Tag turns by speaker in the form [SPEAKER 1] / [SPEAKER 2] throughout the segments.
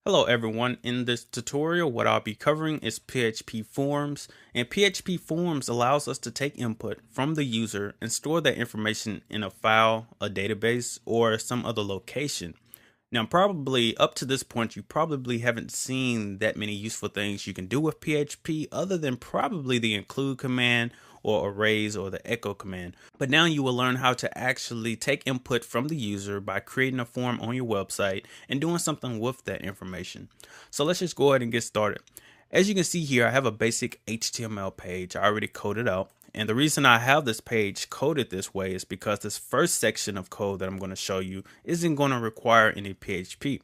[SPEAKER 1] Hello everyone, in this tutorial what I'll be covering is PHP Forms, and PHP Forms allows us to take input from the user and store that information in a file, a database, or some other location. Now probably up to this point you probably haven't seen that many useful things you can do with PHP other than probably the include command or arrays or the echo command. But now you will learn how to actually take input from the user by creating a form on your website and doing something with that information. So let's just go ahead and get started. As you can see here, I have a basic HTML page I already coded out. And the reason I have this page coded this way is because this first section of code that I'm going to show you isn't going to require any PHP.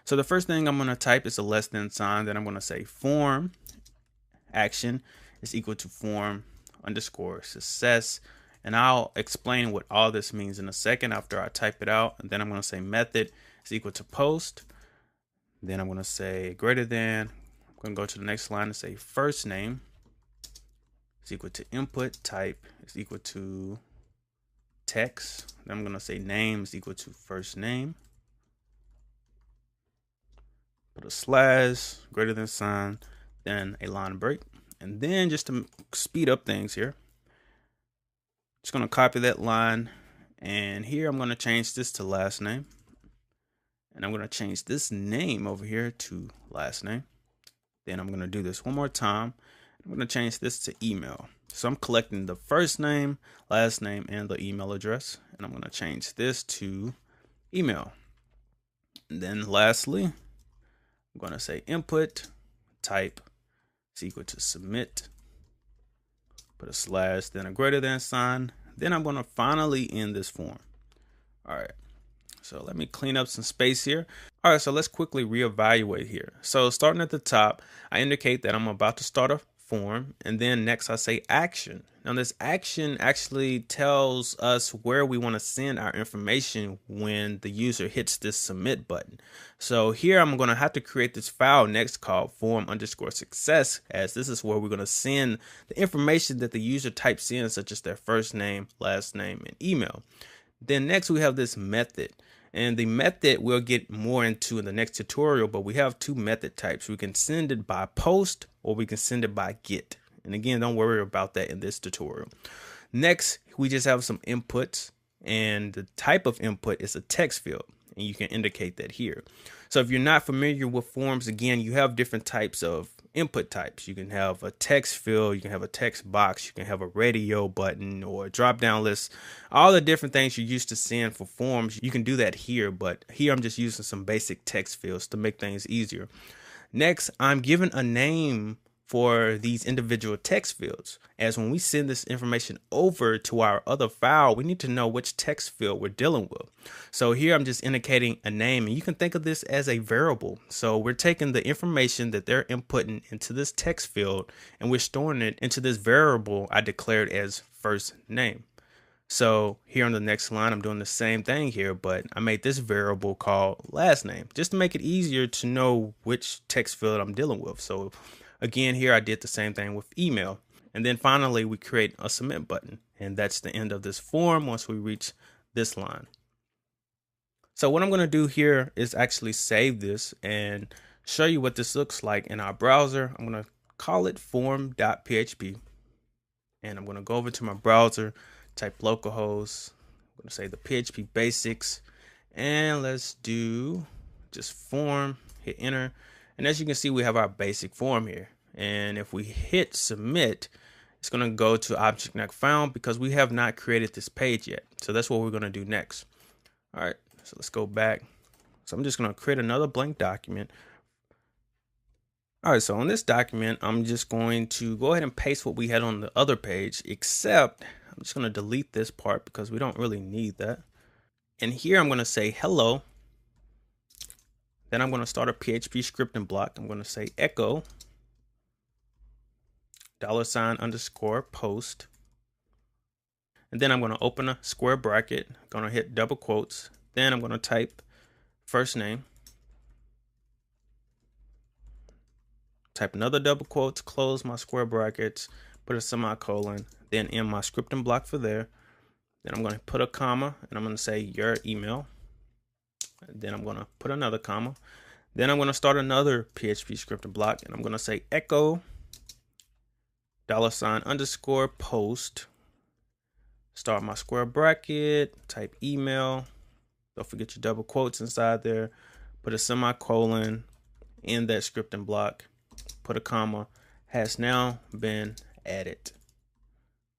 [SPEAKER 1] So the first thing I'm going to type is a less than sign. Then I'm going to say form action is equal to form underscore success. And I'll explain what all this means in a second after I type it out. And then I'm going to say method is equal to post. Then I'm going to say greater than. I'm going to go to the next line and say first name is equal to input type is equal to text. Then I'm going to say name is equal to first name. Put a slash, greater than sign, then a line break. And then just to speed up things here, just going to copy that line. And here I'm going to change this to last name. And I'm going to change this name over here to last name. Then I'm going to do this one more time. I'm going to change this to email. So I'm collecting the first name, last name, and the email address. And I'm going to change this to email. And then lastly, I'm going to say input type is equal to submit. Put a slash, then a greater than sign. Then I'm going to finally end this form. All right. So let me clean up some space here. All right, so let's quickly reevaluate here. So starting at the top, I indicate that I'm about to start a form, and then next I say action. Now this action actually tells us where we want to send our information when the user hits this submit button. So here I'm going to have to create this file next called form underscore success, as this is where we're going to send the information that the user types in, such as their first name, last name, and email. Then next we have this method. And the method we'll get more into in the next tutorial, but we have two method types. We can send it by post or we can send it by get. And again, don't worry about that in this tutorial. Next, we just have some inputs, and the type of input is a text field, and you can indicate that here. So if you're not familiar with forms, again, you have different types of input types. You can have a text field, you can have a text box, you can have a radio button or a drop down list. All the different things you used to send for forms, you can do that here, but here I'm just using some basic text fields to make things easier. Next, I'm given a name for these individual text fields, as when we send this information over to our other file, we need to know which text field we're dealing with. So here I'm just indicating a name, and you can think of this as a variable. So we're taking the information that they're inputting into this text field and we're storing it into this variable I declared as first name. So here on the next line, I'm doing the same thing here, but I made this variable called last name just to make it easier to know which text field I'm dealing with. So again, here I did the same thing with email. And then finally, we create a submit button. And that's the end of this form once we reach this line. So what I'm going to do here is actually save this and show you what this looks like in our browser. I'm going to call it form.php. And I'm going to go over to my browser, type localhost. I'm going to say the PHP basics. And let's do just form, hit enter. And as you can see, we have our basic form here. And if we hit submit, it's going to go to object not found because we have not created this page yet. So that's what we're going to do next. All right, so let's go back. So I'm just going to create another blank document. All right, so on this document, I'm just going to go ahead and paste what we had on the other page, except I'm just going to delete this part because we don't really need that. And here I'm going to say hello. Then I'm going to start a PHP scripting block. I'm going to say echo $_ and then I'm going to open a square bracket. I'm going to hit double quotes. Then I'm going to type first name, type another double quotes, close my square brackets, put a semicolon, then end my scripting block for there. Then I'm going to put a comma and I'm going to say your email. Then I'm going to put another comma. Then I'm going to start another PHP scripting block, and I'm going to say echo $_post, start my square bracket, type email. Don't forget your double quotes inside there. Put a semicolon in that scripting block. Put a comma. Has now been added.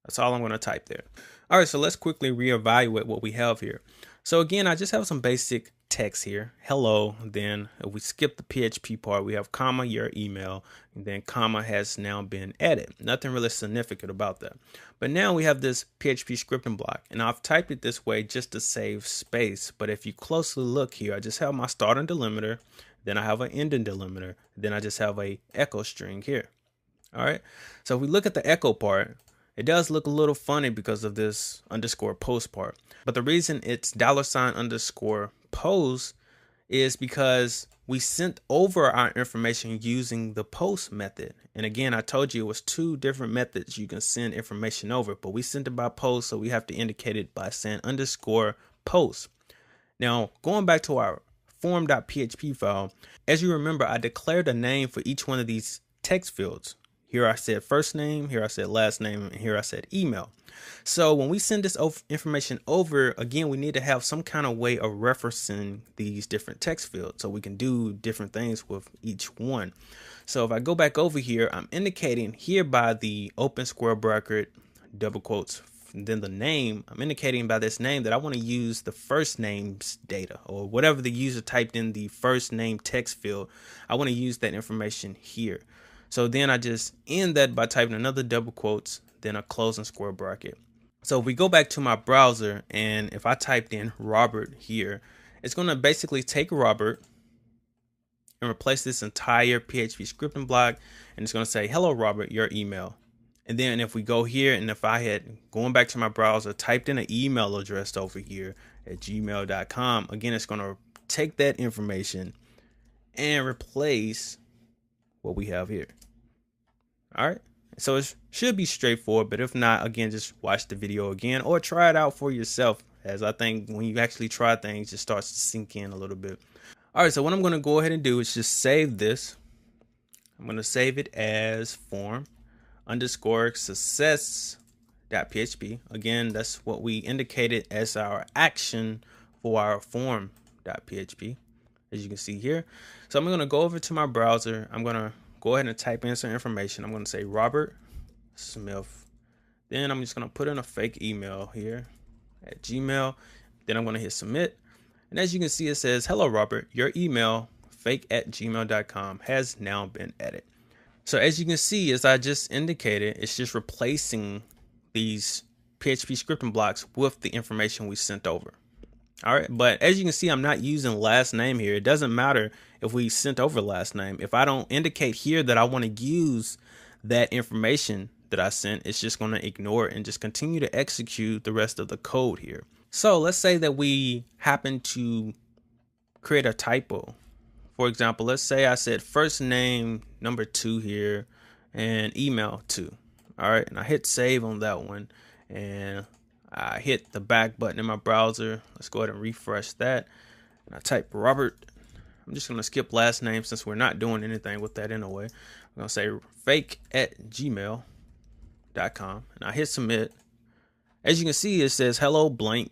[SPEAKER 1] That's all I'm going to type there. All right, so let's quickly reevaluate what we have here. So again, I just have some basic text here. Hello. Then if we skip the PHP part, we have comma, your email, and then comma has now been added. Nothing really significant about that. But now we have this PHP scripting block, and I've typed it this way just to save space. But if you closely look here, I just have my starting delimiter, then I have an ending delimiter, then I just have a echo string here. All right. So if we look at the echo part, it does look a little funny because of this _post part. But the reason it's $_post is because we sent over our information using the post method. And again, I told you it was 2 different methods you can send information over, but we sent it by post, so we have to indicate it by saying _post. Now, going back to our form.php file, as you remember, I declared a name for each one of these text fields. Here I said first name, here I said last name, and here I said email. So when we send this information over, again, we need to have some kind of way of referencing these different text fields so we can do different things with each one. So if I go back over here, I'm indicating here by the open square bracket, double quotes, then the name, I'm indicating by this name that I want to use the first name's data, or whatever the user typed in the first name text field. I want to use that information here. So then I just end that by typing another double quotes, then a closing square bracket. So if we go back to my browser, and if I typed in Robert here, it's going to basically take Robert and replace this entire PHP scripting block. And it's going to say, hello, Robert, your email. And then if we go here, and if I had, going back to my browser, typed in an email address over here at gmail.com, again, it's going to take that information and replace what we have here. All right. So it should be straightforward, but if not, again, just watch the video again or try it out for yourself, as I think when you actually try things, it starts to sink in a little bit. All right. So what I'm going to go ahead and do is just save this. I'm going to save it as form_success.php. Again, that's what we indicated as our action for our form.php, as you can see here. So I'm going to go over to my browser. I'm going to go ahead and type in some information. I'm going to say Robert Smith. Then I'm just going to put in a fake email here at Gmail. Then I'm going to hit submit. And as you can see, it says, hello, Robert, your email fake@gmail.com has now been added. So as you can see, as I just indicated, it's just replacing these PHP scripting blocks with the information we sent over. All right. But as you can see, I'm not using last name here. It doesn't matter if we sent over last name. If I don't indicate here that I want to use that information that I sent, it's just going to ignore it and just continue to execute the rest of the code here. So let's say that we happen to create a typo. For example, let's say I said first name number 2 here and email 2. All right. And I hit save on that one, and I hit the back button in my browser. Let's go ahead and refresh that. And I type Robert. I'm just going to skip last name since we're not doing anything with that anyway. I'm going to say fake@gmail.com. And I hit submit. As you can see, it says hello blank,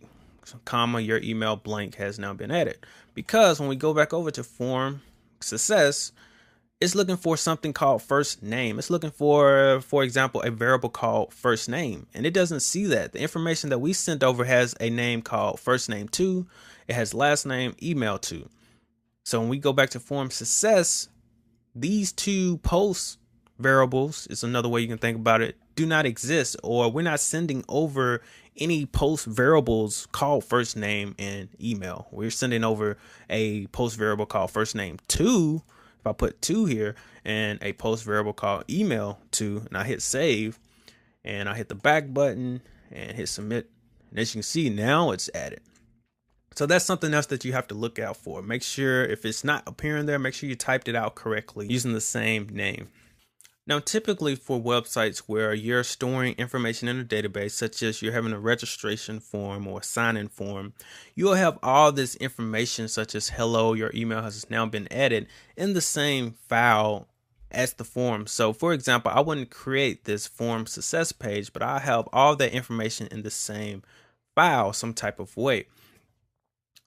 [SPEAKER 1] comma, your email blank has now been added. Because when we go back over to form success, it's looking for something called first name. It's looking for example, a variable called first name. And it doesn't see that. The information that we sent over has a name called first name 2. It has last name email 2. So when we go back to form success, these 2 post variables, is another way you can think about it, do not exist, or we're not sending over any post variables called first name and email. We're sending over a post variable called first name 2. If I put 2 here, and a post variable called email 2, and I hit save, and I hit the back button and hit submit, and as you can see, now it's added. So that's something else that you have to look out for. Make sure if it's not appearing there, make sure you typed it out correctly using the same name. Now, typically for websites where you're storing information in a database, such as you're having a registration form or a sign-in form, you'll have all this information such as hello, your email has now been added in the same file as the form. So for example, I wouldn't create this form success page, but I have all that information in the same file some type of way.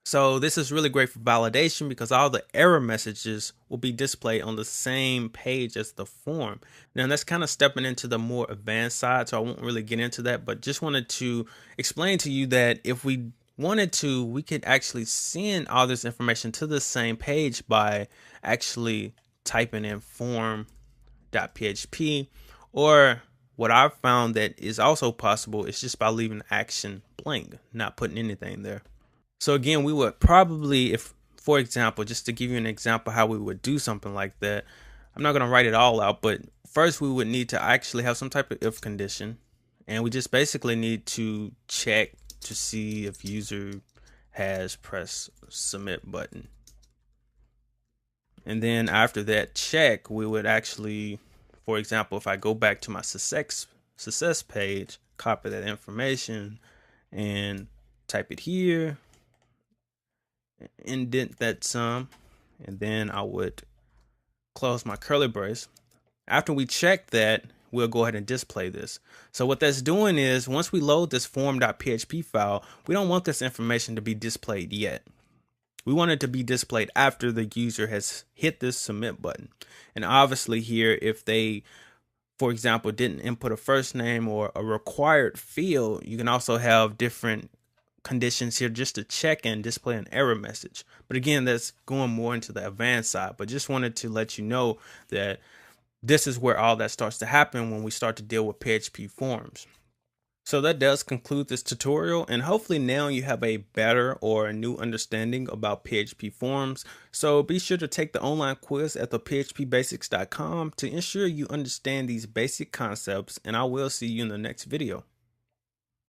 [SPEAKER 1] So this is really great for validation because all the error messages will be displayed on the same page as the form. Now that's kind of stepping into the more advanced side, so I won't really get into that, but just wanted to explain to you that if we wanted to, we could actually send all this information to the same page by actually typing in form.php, or what I've found that is also possible is just by leaving action blank, not putting anything there. So again, we would probably, if, for example, just to give you an example how we would do something like that, I'm not going to write it all out, but first we would need to actually have some type of if condition. And we just basically need to check to see if user has pressed submit button. And then after that check, we would actually, for example, if I go back to my success page, copy that information and type it here, indent that sum, and then I would close my curly brace. After we check that, we'll go ahead and display this. So what that's doing is once we load this form.php file, we don't want this information to be displayed yet. We want it to be displayed after the user has hit this submit button. And obviously here, if they, for example, didn't input a first name or a required field, you can also have different conditions here just to check and display an error message. But again, that's going more into the advanced side, but just wanted to let you know that this is where all that starts to happen when we start to deal with PHP forms. So that does conclude this tutorial, and hopefully now you have a better or a new understanding about PHP forms. So be sure to take the online quiz at thephpbasics.com to ensure you understand these basic concepts, and I will see you in the next video.